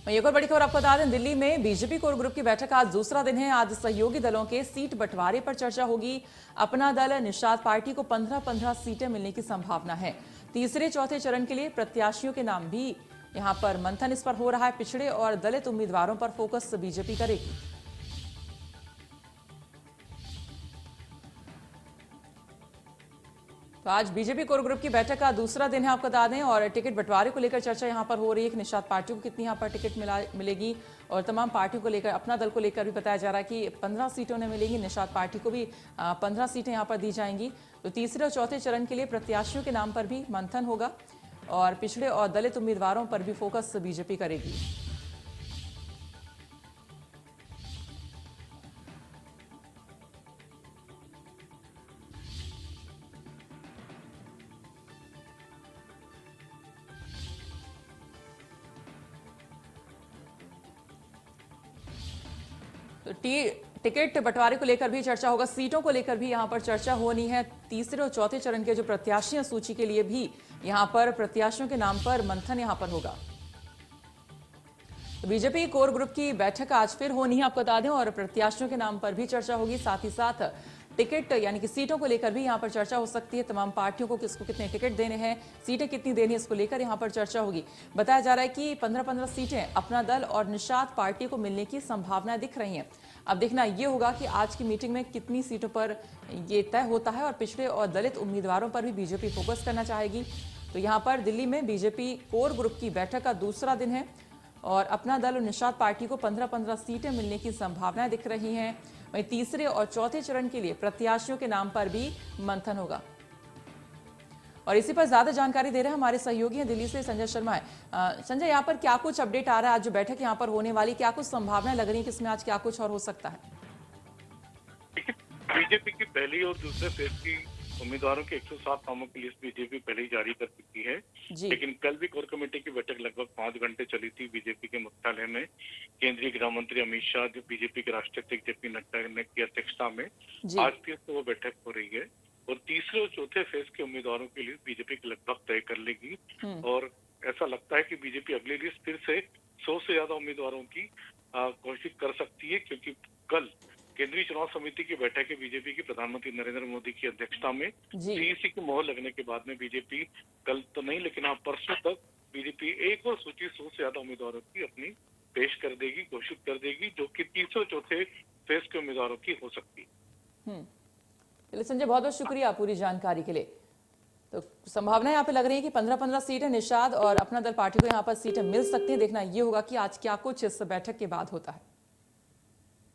वहीं एक और बड़ी खबर आपको बता दें, दिल्ली में बीजेपी कोर ग्रुप की बैठक आज दूसरा दिन है। आज सहयोगी दलों के सीट बंटवारे पर चर्चा होगी। अपना दल निषाद पार्टी को 15-15 सीटें मिलने की संभावना है। तीसरे चौथे चरण के लिए प्रत्याशियों के नाम भी यहां पर मंथन इस पर हो रहा है। पिछड़े और दलित उम्मीदवारों पर फोकस बीजेपी करेगी। तो आज बीजेपी कोर ग्रुप की बैठक का दूसरा दिन है, आपको बता दें, और टिकट बंटवारे को लेकर चर्चा यहां पर हो रही है कि निषाद पार्टियों को कितनी यहां पर टिकट मिलेगी, और तमाम पार्टियों को लेकर, अपना दल को लेकर भी बताया जा रहा है कि 15 सीटें उन्हें मिलेंगी। निषाद पार्टी को भी 15 सीटें यहां पर दी जाएंगी। तो तीसरे और चौथे चरण के लिए प्रत्याशियों के नाम पर भी मंथन होगा और पिछड़े और दलित उम्मीदवारों पर भी फोकस बीजेपी करेगी। तो टिकट बंटवारे को लेकर भी चर्चा होगा। सीटों को लेकर भी यहां पर चर्चा होनी है। तीसरे और चौथे चरण के जो प्रत्याशी हैं सूची के लिए भी यहां पर प्रत्याशियों के नाम पर मंथन यहां पर होगा। तो बीजेपी कोर ग्रुप की बैठक आज फिर होनी है, आपको बता दें, और प्रत्याशियों के नाम पर भी चर्चा होगी। साथ ही साथ टिकट यानी कि सीटों को लेकर भी यहां पर चर्चा हो सकती है। तमाम पार्टियों को किसको कितने टिकट देने हैं, सीटें कितनी देनी है, इसको लेकर यहां पर चर्चा होगी। बताया जा रहा है कि 15-15 सीटें अपना दल और निषाद पार्टी को मिलने की संभावनाएं दिख रही हैं। अब देखना यह होगा कि आज की मीटिंग में कितनी सीटों पर यह तय होता है, और पिछड़े और दलित उम्मीदवारों पर भी बीजेपी फोकस करना चाहेगी। तो यहां पर दिल्ली में बीजेपी कोर ग्रुप की बैठक का दूसरा दिन है और अपना दल और निषाद पार्टी को 15-15 सीटें मिलने की संभावनाएं दिख रही हैं। वहीं तीसरे और चौथे चरण के लिए प्रत्याशियों के नाम पर भी मंथन होगा। और इसी पर ज्यादा जानकारी दे रहे हैं हमारे सहयोगी हैं दिल्ली से संजय शर्मा है। संजय, यहाँ पर क्या कुछ अपडेट आ रहा है? आज जो बैठक यहाँ पर होने वाली, क्या कुछ संभावनाएं लग रही है कि इसमें आज क्या कुछ और हो सकता है? बीजेपी की पहली और दूसरे फेज की उम्मीदवारों के 107 नामों की लिस्ट बीजेपी पहले ही जारी कर चुकी है। लेकिन कल भी कोर कमेटी की बैठक लगभग 5 घंटे चली थी बीजेपी के मुख्यालय में। केंद्रीय गृह मंत्री अमित शाह, जो बीजेपी के राष्ट्रीय अध्यक्ष जेपी नड्डा की अध्यक्षता में आज फिर से वो बैठक हो रही है और तीसरे और चौथे फेज के उम्मीदवारों की लिस्ट बीजेपी की लगभग तय कर लेगी। और ऐसा लगता है कि बीजेपी अगली लिस्ट फिर से 100 से ज्यादा उम्मीदवारों की घोषित कर सकती है, क्योंकि कल केंद्रीय चुनाव समिति की बैठक है बीजेपी की प्रधानमंत्री नरेंद्र मोदी की अध्यक्षता में। सीईसी की मोहर लगने के बाद में बीजेपी कल तो नहीं, लेकिन परसों तक बीजेपी एक और सूची 100 से ज्यादा उम्मीदवारों की अपनी पेश कर देगी, घोषित कर देगी, जो कि तीसरे और चौथे फेज के उम्मीदवारों की हो सकती है। चलिए संजय, बहुत बहुत शुक्रिया पूरी जानकारी के लिए। तो संभावना यहाँ पे लग रही है कि 15-15 सीटें निषाद और अपना दल पार्टी को यहाँ पर सीटें मिल सकती हैं। देखना ये होगा कि आज क्या कुछ इस बैठक के बाद होता है।